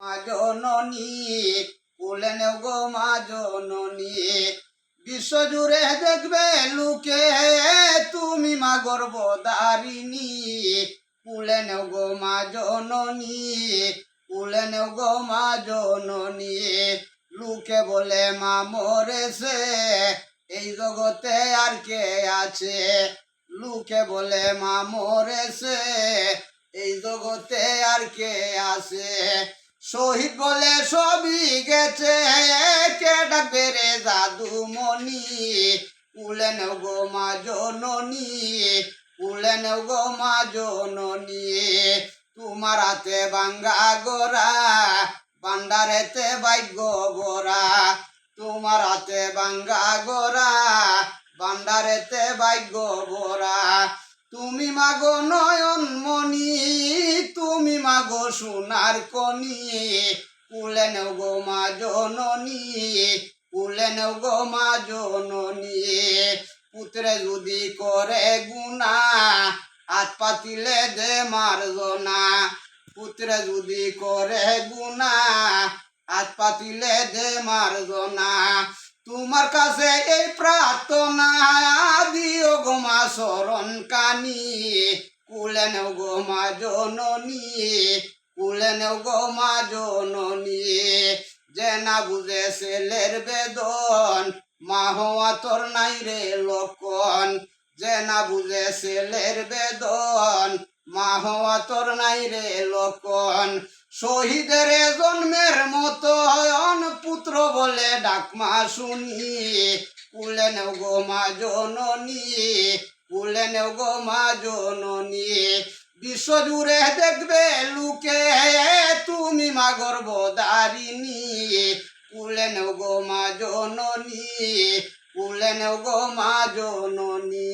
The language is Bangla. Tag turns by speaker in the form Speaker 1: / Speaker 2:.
Speaker 1: মা জননী কোলে নেও গো মা জননী বিশ্বজুড়ে দেখবে লুকে তুমি মা গর্ভধারিণী কোলে নেও গো মা জননী কোলে নেও গো মা জননী লুকে বলে মা মরেছে এই জগতে আর কে আছে লুকে বলে মা মরেছে এই জগতে আর কে আছে শহীদ বলে সবই গেছে কে ডাকবে রে জাদুমণি কুলে নেও গো মা জননী কুলে নেও গো মা জননী তোমার হাতে ভাঙ্গা গোরা ভান্ডারেতে ভাগ্য গোরা তোমার হাতে ভাঙ্গা গোরা ভান্ডারেতে ভাগ্য গোরা তুমি মাগো নয়নমণি তুমি মাগো সোনার কনি কুলে নেও গো মা জননী কুলে নেও গো মা জননী পুত্রে যদি করে গুনা হাত পাতিলে দে মারজনা পুত্রে যদি করে গুনা হাত পাতিলে দে মারজনা তোমার কাছে এই প্রার্থনা দিও গো মা শরণ কানি কুলে নেও গো মা জননী কুলে নেও গো মা জননী যে না বুঝে ছেলের বেদন মা হওয়া তোর নাই রে লক্ষণ যে না বুঝে ছেলের বেদন মা হওয়া তোর নাই রে লক্ষণ শহীদের জন্মের মতন পুত্র বলে ডাকমা শুনি কুলে নেও গো মা জননী কুলে নেও গো মা জননী বিশ্বজুড়ে দেখবে লুকে তুমি মা গর্ভধারিণী কুলে নেও গো মা জননী কুলে নেও গো মা জননী।